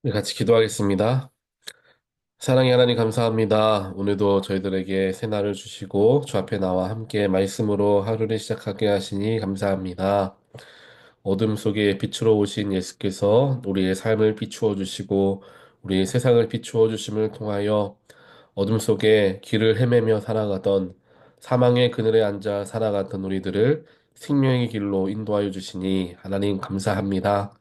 우리 같이 기도하겠습니다. 사랑의 하나님 감사합니다. 오늘도 저희들에게 새날을 주시고 주 앞에 나와 함께 말씀으로 하루를 시작하게 하시니 감사합니다. 어둠 속에 빛으로 오신 예수께서 우리의 삶을 비추어 주시고 우리의 세상을 비추어 주심을 통하여 어둠 속에 길을 헤매며 살아가던 사망의 그늘에 앉아 살아갔던 우리들을 생명의 길로 인도하여 주시니 하나님 감사합니다.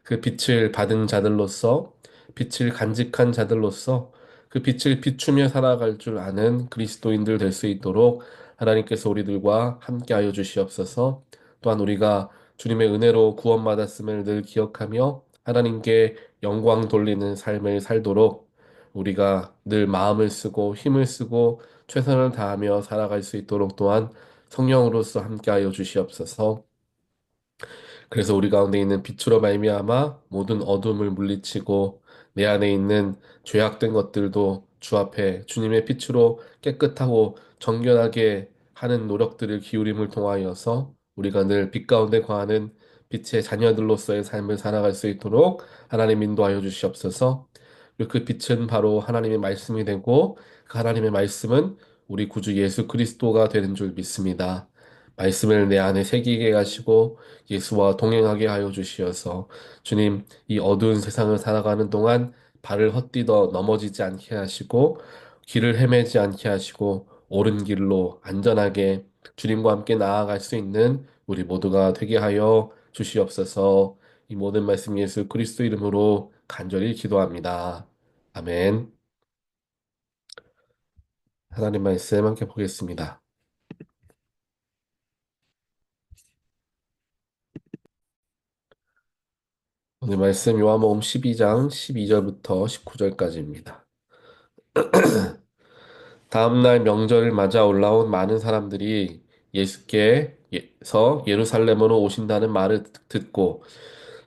그 빛을 받은 자들로서 빛을 간직한 자들로서 그 빛을 비추며 살아갈 줄 아는 그리스도인들 될 수 있도록 하나님께서 우리들과 함께하여 주시옵소서. 또한 우리가 주님의 은혜로 구원받았음을 늘 기억하며 하나님께 영광 돌리는 삶을 살도록 우리가 늘 마음을 쓰고 힘을 쓰고 최선을 다하며 살아갈 수 있도록 또한 성령으로서 함께하여 주시옵소서. 그래서 우리 가운데 있는 빛으로 말미암아 모든 어둠을 물리치고 내 안에 있는 죄악된 것들도 주 앞에 주님의 빛으로 깨끗하고 정결하게 하는 노력들을 기울임을 통하여서 우리가 늘 빛 가운데 거하는 빛의 자녀들로서의 삶을 살아갈 수 있도록 하나님 인도하여 주시옵소서. 그리고 그 빛은 바로 하나님의 말씀이 되고 그 하나님의 말씀은 우리 구주 예수 그리스도가 되는 줄 믿습니다. 말씀을 내 안에 새기게 하시고 예수와 동행하게 하여 주시어서 주님 이 어두운 세상을 살아가는 동안 발을 헛디뎌 넘어지지 않게 하시고 길을 헤매지 않게 하시고 옳은 길로 안전하게 주님과 함께 나아갈 수 있는 우리 모두가 되게 하여 주시옵소서. 이 모든 말씀 예수 그리스도 이름으로 간절히 기도합니다. 아멘. 하나님 말씀 함께 보겠습니다. 오늘 말씀 요한복음 12장 12절부터 19절까지입니다. 다음날 명절을 맞아 올라온 많은 사람들이 예수께서 예루살렘으로 오신다는 말을 듣고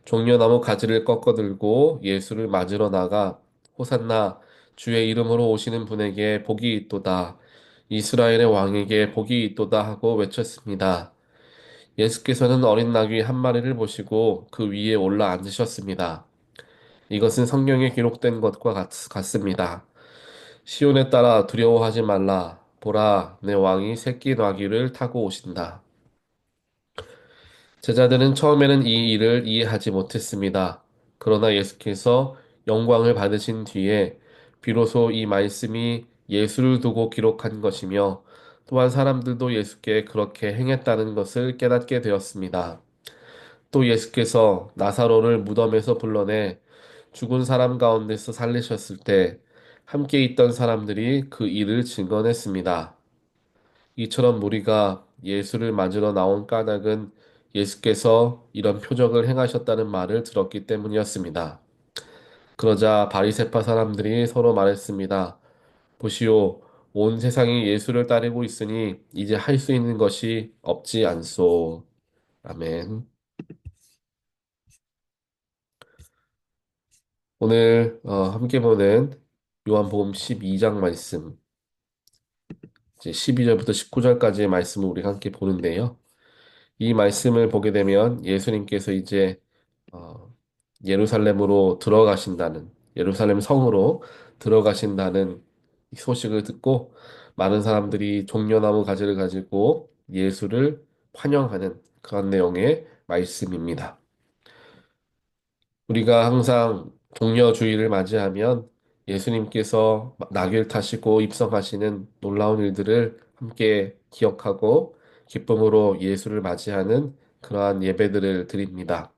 종려나무 가지를 꺾어 들고 예수를 맞으러 나가 호산나 주의 이름으로 오시는 분에게 복이 있도다. 이스라엘의 왕에게 복이 있도다 하고 외쳤습니다. 예수께서는 어린 나귀 한 마리를 보시고 그 위에 올라 앉으셨습니다. 이것은 성경에 기록된 것과 같습니다. 시온에 따라 두려워하지 말라. 보라, 내 왕이 새끼 나귀를 타고 오신다. 제자들은 처음에는 이 일을 이해하지 못했습니다. 그러나 예수께서 영광을 받으신 뒤에 비로소 이 말씀이 예수를 두고 기록한 것이며 또한 사람들도 예수께 그렇게 행했다는 것을 깨닫게 되었습니다. 또 예수께서 나사로를 무덤에서 불러내 죽은 사람 가운데서 살리셨을 때 함께 있던 사람들이 그 일을 증언했습니다. 이처럼 무리가 예수를 맞으러 나온 까닭은 예수께서 이런 표적을 행하셨다는 말을 들었기 때문이었습니다. 그러자 바리새파 사람들이 서로 말했습니다. 보시오, 온 세상이 예수를 따르고 있으니 이제 할 수 있는 것이 없지 않소. 아멘. 오늘 함께 보는 요한복음 12장 말씀, 이제 12절부터 19절까지의 말씀을 우리가 함께 보는데요. 이 말씀을 보게 되면 예수님께서 이제 어, 예루살렘으로 들어가신다는, 예루살렘 성으로 들어가신다는 이 소식을 듣고 많은 사람들이 종려나무 가지를 가지고 예수를 환영하는 그런 내용의 말씀입니다. 우리가 항상 종려주의를 맞이하면 예수님께서 낙을 타시고 입성하시는 놀라운 일들을 함께 기억하고 기쁨으로 예수를 맞이하는 그러한 예배들을 드립니다.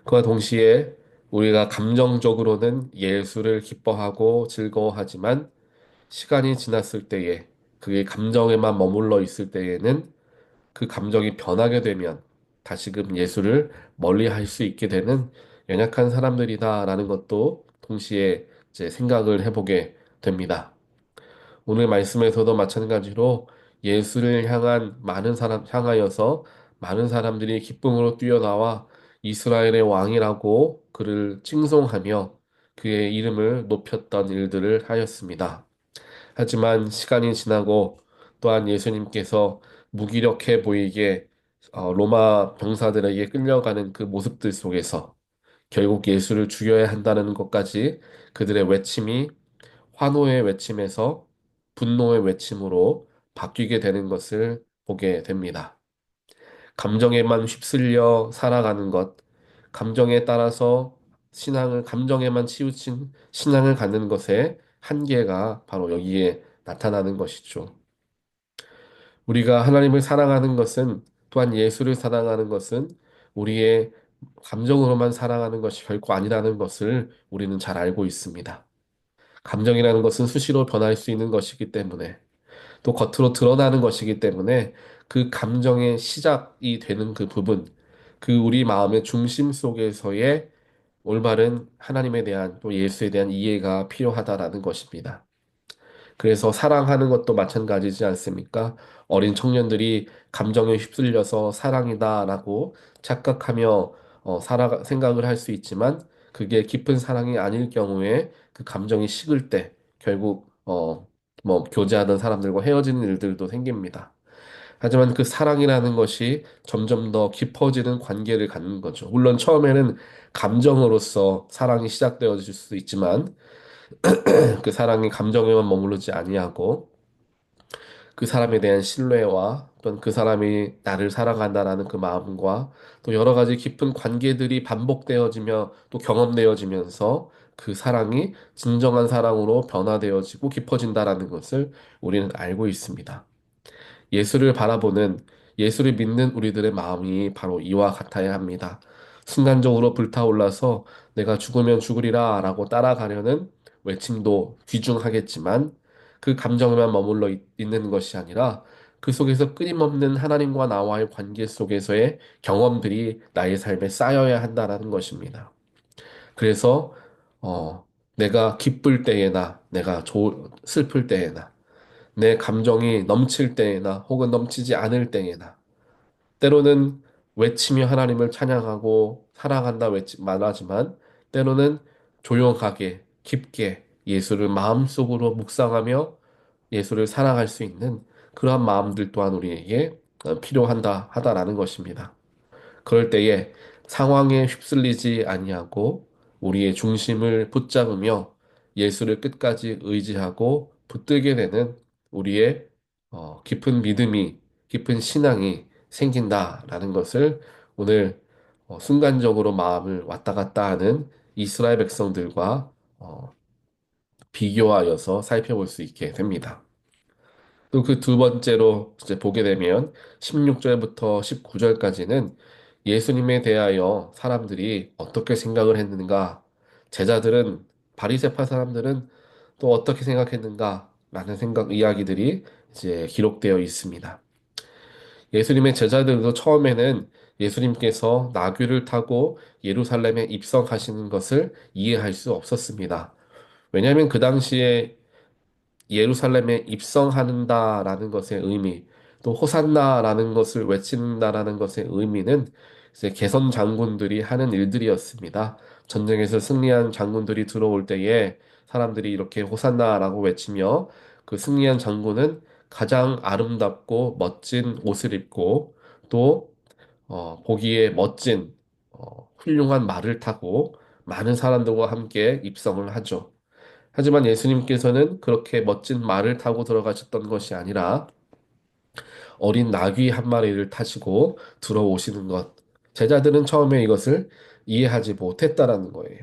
그와 동시에 우리가 감정적으로는 예수를 기뻐하고 즐거워하지만 시간이 지났을 때에 그게 감정에만 머물러 있을 때에는 그 감정이 변하게 되면 다시금 예수를 멀리 할 수 있게 되는 연약한 사람들이다라는 것도 동시에 이제 생각을 해보게 됩니다. 오늘 말씀에서도 마찬가지로 예수를 향한 많은 사람 향하여서 많은 사람들이 기쁨으로 뛰어나와 이스라엘의 왕이라고 그를 칭송하며 그의 이름을 높였던 일들을 하였습니다. 하지만 시간이 지나고 또한 예수님께서 무기력해 보이게 로마 병사들에게 끌려가는 그 모습들 속에서 결국 예수를 죽여야 한다는 것까지 그들의 외침이 환호의 외침에서 분노의 외침으로 바뀌게 되는 것을 보게 됩니다. 감정에만 휩쓸려 살아가는 것, 감정에 따라서 감정에만 치우친 신앙을 갖는 것의 한계가 바로 여기에 나타나는 것이죠. 우리가 하나님을 사랑하는 것은 또한 예수를 사랑하는 것은 우리의 감정으로만 사랑하는 것이 결코 아니라는 것을 우리는 잘 알고 있습니다. 감정이라는 것은 수시로 변할 수 있는 것이기 때문에 또 겉으로 드러나는 것이기 때문에 그 감정의 시작이 되는 그 부분, 그 우리 마음의 중심 속에서의 올바른 하나님에 대한 또 예수에 대한 이해가 필요하다라는 것입니다. 그래서 사랑하는 것도 마찬가지지 않습니까? 어린 청년들이 감정에 휩쓸려서 사랑이다라고 착각하며 생각을 할 수 있지만 그게 깊은 사랑이 아닐 경우에 그 감정이 식을 때 결국 뭐 교제하던 사람들과 헤어지는 일들도 생깁니다. 하지만 그 사랑이라는 것이 점점 더 깊어지는 관계를 갖는 거죠. 물론 처음에는 감정으로서 사랑이 시작되어질 수 있지만 그 사랑이 감정에만 머무르지 아니하고 그 사람에 대한 신뢰와 또는 그 사람이 나를 사랑한다라는 그 마음과 또 여러 가지 깊은 관계들이 반복되어지며 또 경험되어지면서 그 사랑이 진정한 사랑으로 변화되어지고 깊어진다라는 것을 우리는 알고 있습니다. 예수를 바라보는 예수를 믿는 우리들의 마음이 바로 이와 같아야 합니다. 순간적으로 불타올라서 내가 죽으면 죽으리라 라고 따라가려는 외침도 귀중하겠지만 그 감정에만 있는 것이 아니라 그 속에서 끊임없는 하나님과 나와의 관계 속에서의 경험들이 나의 삶에 쌓여야 한다는 것입니다. 그래서 내가 기쁠 때에나 슬플 때에나 내 감정이 넘칠 때에나 혹은 넘치지 않을 때에나 때로는 외치며 하나님을 찬양하고 사랑한다 말하지만 때로는 조용하게 깊게 예수를 마음속으로 묵상하며 예수를 사랑할 수 있는 그러한 마음들 또한 우리에게 하다라는 것입니다. 그럴 때에 상황에 휩쓸리지 아니하고 우리의 중심을 붙잡으며 예수를 끝까지 의지하고 붙들게 되는 우리의 깊은 신앙이 생긴다라는 것을 오늘 순간적으로 마음을 왔다 갔다 하는 이스라엘 백성들과 비교하여서 살펴볼 수 있게 됩니다. 또 그 두 번째로 이제 보게 되면 16절부터 19절까지는 예수님에 대하여 사람들이 어떻게 생각을 했는가, 제자들은 바리새파 사람들은 또 어떻게 생각했는가라는 이야기들이 이제 기록되어 있습니다. 예수님의 제자들도 처음에는 예수님께서 나귀를 타고 예루살렘에 입성하시는 것을 이해할 수 없었습니다. 왜냐하면 그 당시에 예루살렘에 입성한다라는 것의 의미, 또 호산나라는 것을 외친다라는 것의 의미는 이제 개선 장군들이 하는 일들이었습니다. 전쟁에서 승리한 장군들이 들어올 때에 사람들이 이렇게 호산나라고 외치며 그 승리한 장군은 가장 아름답고 멋진 옷을 입고 또 보기에 멋진 훌륭한 말을 타고 많은 사람들과 함께 입성을 하죠. 하지만 예수님께서는 그렇게 멋진 말을 타고 들어가셨던 것이 아니라 어린 나귀 한 마리를 타시고 들어오시는 것. 제자들은 처음에 이것을 이해하지 못했다라는 거예요.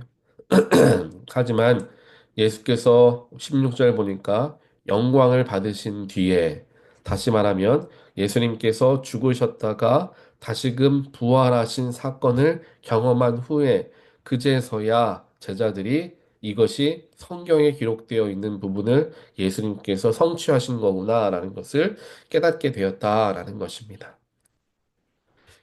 하지만 예수께서 16절 보니까 영광을 받으신 뒤에 다시 말하면 예수님께서 죽으셨다가 다시금 부활하신 사건을 경험한 후에 그제서야 제자들이 이것이 성경에 기록되어 있는 부분을 예수님께서 성취하신 거구나라는 것을 깨닫게 되었다라는 것입니다.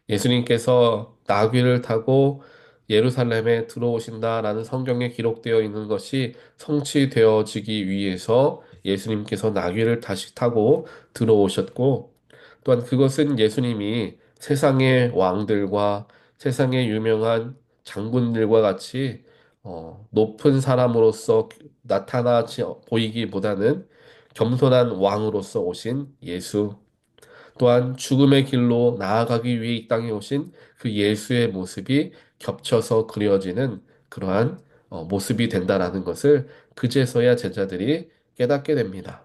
예수님께서 나귀를 타고 예루살렘에 들어오신다라는 성경에 기록되어 있는 것이 성취되어지기 위해서 예수님께서 나귀를 다시 타고 들어오셨고, 또한 그것은 예수님이 세상의 왕들과 세상의 유명한 장군들과 같이 높은 사람으로서 보이기보다는 겸손한 왕으로서 오신 예수, 또한 죽음의 길로 나아가기 위해 이 땅에 오신 그 예수의 모습이 겹쳐서 그려지는 그러한 모습이 된다라는 것을 그제서야 제자들이 깨닫게 됩니다.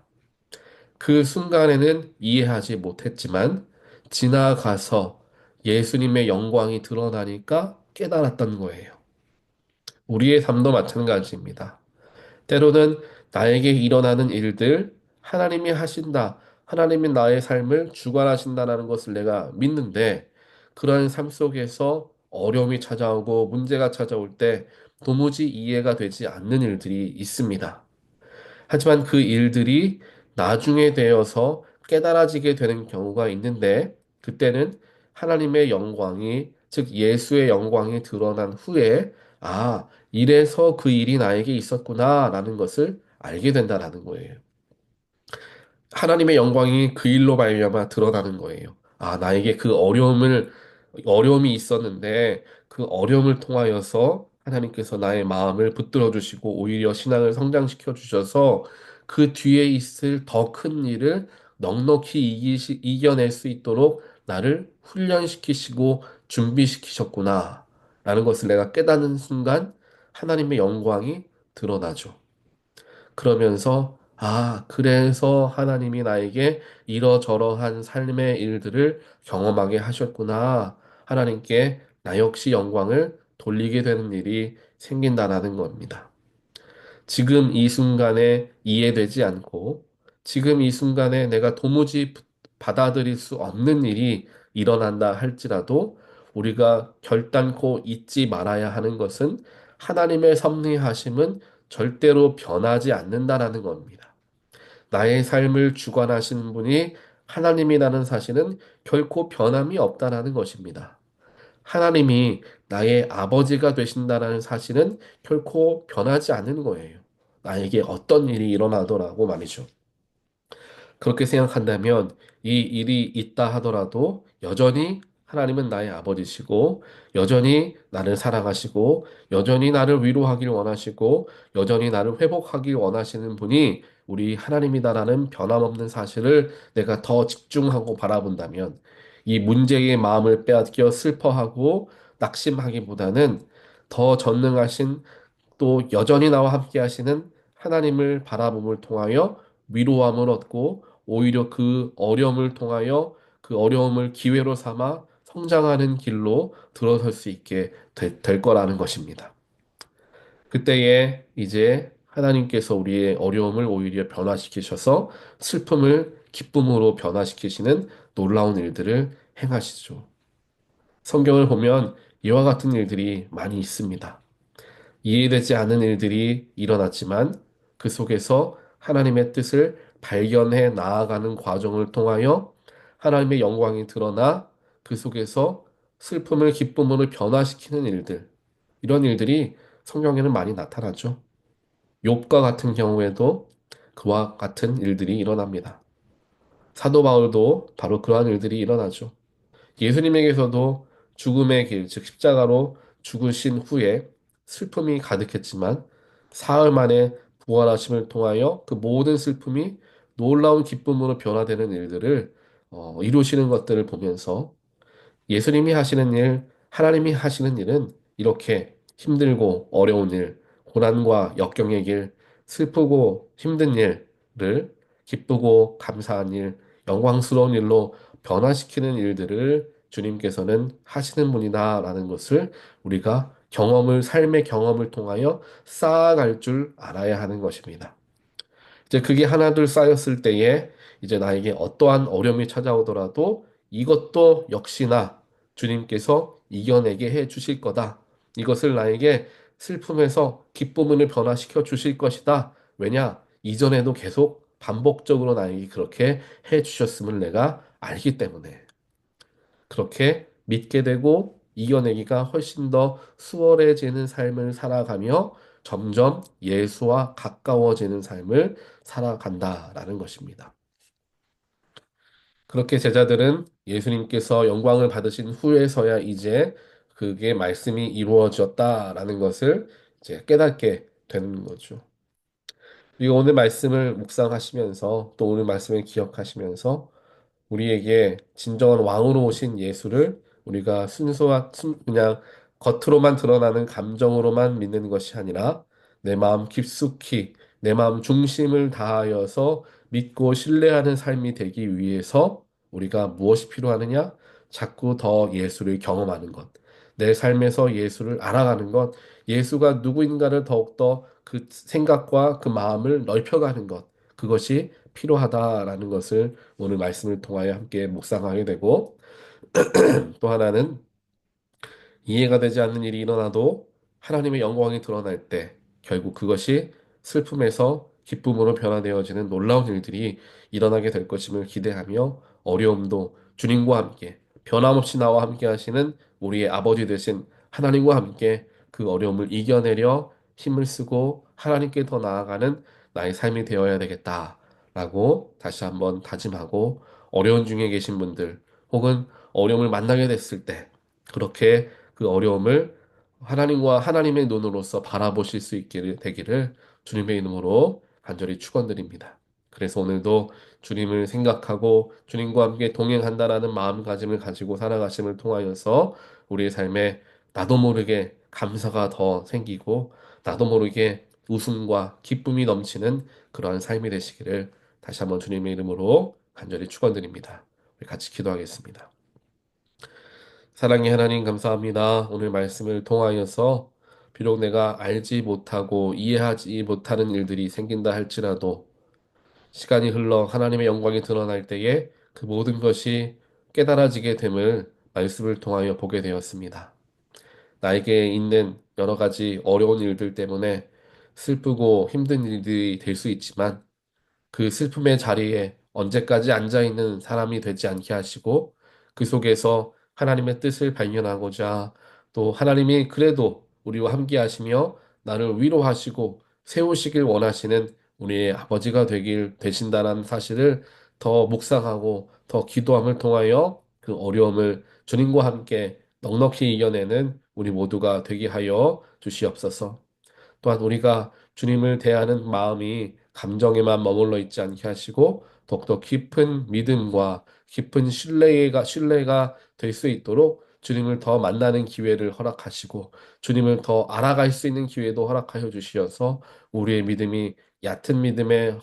그 순간에는 이해하지 못했지만 지나가서 예수님의 영광이 드러나니까 깨달았던 거예요. 우리의 삶도 마찬가지입니다. 때로는 나에게 일어나는 일들, 하나님이 하신다. 하나님이 나의 삶을 주관하신다라는 것을 내가 믿는데, 그러한 삶 속에서 어려움이 찾아오고 문제가 찾아올 때 도무지 이해가 되지 않는 일들이 있습니다. 하지만 그 일들이 나중에 되어서 깨달아지게 되는 경우가 있는데, 그때는 하나님의 영광이, 즉 예수의 영광이 드러난 후에, 아, 이래서 그 일이 나에게 있었구나라는 것을 알게 된다라는 거예요. 하나님의 영광이 그 일로 말미암아 드러나는 거예요. 아, 나에게 어려움이 있었는데 그 어려움을 통하여서 하나님께서 나의 마음을 붙들어 주시고 오히려 신앙을 성장시켜 주셔서 그 뒤에 있을 더 큰 일을 넉넉히 이겨낼 수 있도록 나를 훈련시키시고 준비시키셨구나. 라는 것을 내가 깨닫는 순간 하나님의 영광이 드러나죠. 그러면서, 아, 그래서 하나님이 나에게 이러저러한 삶의 일들을 경험하게 하셨구나. 하나님께 나 역시 영광을 돌리게 되는 일이 생긴다라는 겁니다. 지금 이 순간에 이해되지 않고, 지금 이 순간에 내가 도무지 받아들일 수 없는 일이 일어난다 할지라도, 우리가 결단코 잊지 말아야 하는 것은 하나님의 섭리하심은 절대로 변하지 않는다라는 겁니다. 나의 삶을 주관하시는 분이 하나님이라는 사실은 결코 변함이 없다라는 것입니다. 하나님이 나의 아버지가 되신다는 사실은 결코 변하지 않는 거예요. 나에게 어떤 일이 일어나더라고 말이죠. 그렇게 생각한다면 이 일이 있다 하더라도 여전히 하나님은 나의 아버지시고 여전히 나를 사랑하시고 여전히 나를 위로하길 원하시고 여전히 나를 회복하길 원하시는 분이 우리 하나님이다라는 변함없는 사실을 내가 더 집중하고 바라본다면 이 문제의 마음을 빼앗겨 슬퍼하고 낙심하기보다는 더 전능하신 또 여전히 나와 함께 하시는 하나님을 바라봄을 통하여 위로함을 얻고 오히려 그 어려움을 통하여 그 어려움을 기회로 삼아 성장하는 길로 들어설 수 있게 될 거라는 것입니다. 그때에 이제 하나님께서 우리의 어려움을 오히려 변화시키셔서 슬픔을 기쁨으로 변화시키시는 놀라운 일들을 행하시죠. 성경을 보면 이와 같은 일들이 많이 있습니다. 이해되지 않는 일들이 일어났지만 그 속에서 하나님의 뜻을 발견해 나아가는 과정을 통하여 하나님의 영광이 드러나 그 속에서 슬픔을 기쁨으로 변화시키는 일들, 이런 일들이 성경에는 많이 나타나죠. 욥과 같은 경우에도 그와 같은 일들이 일어납니다. 사도 바울도 바로 그러한 일들이 일어나죠. 예수님에게서도 죽음의 길, 즉 십자가로 죽으신 후에 슬픔이 가득했지만 사흘 만에 부활하심을 통하여 그 모든 슬픔이 놀라운 기쁨으로 변화되는 일들을 이루시는 것들을 보면서 예수님이 하시는 일, 하나님이 하시는 일은 이렇게 힘들고 어려운 일, 고난과 역경의 길, 슬프고 힘든 일을 기쁘고 감사한 일, 영광스러운 일로 변화시키는 일들을 주님께서는 하시는 분이다라는 것을 우리가 삶의 경험을 통하여 쌓아갈 줄 알아야 하는 것입니다. 이제 그게 하나둘 쌓였을 때에 이제 나에게 어떠한 어려움이 찾아오더라도 이것도 역시나 주님께서 이겨내게 해 주실 거다. 이것을 나에게 슬픔에서 기쁨으로 변화시켜 주실 것이다. 왜냐? 이전에도 계속 반복적으로 나에게 그렇게 해 주셨음을 내가 알기 때문에. 그렇게 믿게 되고 이겨내기가 훨씬 더 수월해지는 삶을 살아가며 점점 예수와 가까워지는 삶을 살아간다라는 것입니다. 그렇게 제자들은 예수님께서 영광을 받으신 후에서야 이제 그게 말씀이 이루어졌다라는 것을 이제 깨닫게 되는 거죠. 그리고 오늘 말씀을 묵상하시면서 또 오늘 말씀을 기억하시면서 우리에게 진정한 왕으로 오신 예수를 우리가 그냥 겉으로만 드러나는 감정으로만 믿는 것이 아니라 내 마음 깊숙이 내 마음 중심을 다하여서 믿고 신뢰하는 삶이 되기 위해서 우리가 무엇이 필요하느냐? 자꾸 더 예수를 경험하는 것. 내 삶에서 예수를 알아가는 것. 예수가 누구인가를 더욱더 그 생각과 그 마음을 넓혀가는 것. 그것이 필요하다라는 것을 오늘 말씀을 통하여 함께 묵상하게 되고 또 하나는 이해가 되지 않는 일이 일어나도 하나님의 영광이 드러날 때 결국 그것이 슬픔에서 기쁨으로 변화되어지는 놀라운 일들이 일어나게 될 것임을 기대하며 어려움도 주님과 함께 변함없이 나와 함께 하시는 우리의 아버지 되신 하나님과 함께 그 어려움을 이겨내려 힘을 쓰고 하나님께 더 나아가는 나의 삶이 되어야 되겠다라고 다시 한번 다짐하고 어려운 중에 계신 분들 혹은 어려움을 만나게 됐을 때 그렇게 그 어려움을 하나님과 하나님의 눈으로서 바라보실 수 있게 되기를 주님의 이름으로 간절히 축원드립니다. 그래서 오늘도 주님을 생각하고 주님과 함께 동행한다라는 마음가짐을 가지고 살아가심을 통하여서 우리의 삶에 나도 모르게 감사가 더 생기고 나도 모르게 웃음과 기쁨이 넘치는 그러한 삶이 되시기를 다시 한번 주님의 이름으로 간절히 축원드립니다. 우리 같이 기도하겠습니다. 사랑의 하나님 감사합니다. 오늘 말씀을 통하여서 비록 내가 알지 못하고 이해하지 못하는 일들이 생긴다 할지라도 시간이 흘러 하나님의 영광이 드러날 때에 그 모든 것이 깨달아지게 됨을 말씀을 통하여 보게 되었습니다. 나에게 있는 여러 가지 어려운 일들 때문에 슬프고 힘든 일들이 될 수 있지만 그 슬픔의 자리에 언제까지 앉아 있는 사람이 되지 않게 하시고 그 속에서 하나님의 뜻을 발견하고자 또 하나님이 그래도 우리와 함께 하시며 나를 위로하시고 세우시길 원하시는 우리의 아버지가 되신다는 사실을 더 묵상하고 더 기도함을 통하여 그 어려움을 주님과 함께 넉넉히 이겨내는 우리 모두가 되게 하여 주시옵소서. 또한 우리가 주님을 대하는 마음이 감정에만 머물러 있지 않게 하시고 더욱더 깊은 믿음과 깊은 신뢰가 될 수 있도록 주님을 더 만나는 기회를 허락하시고 주님을 더 알아갈 수 있는 기회도 허락하여 주시어서 우리의 믿음이 얕은 믿음에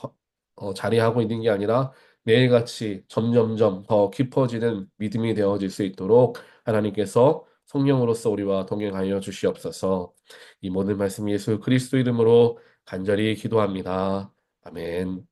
자리하고 있는 게 아니라 매일같이 점점점 더 깊어지는 믿음이 되어질 수 있도록 하나님께서 성령으로서 우리와 동행하여 주시옵소서. 이 모든 말씀 예수 그리스도 이름으로 간절히 기도합니다. 아멘.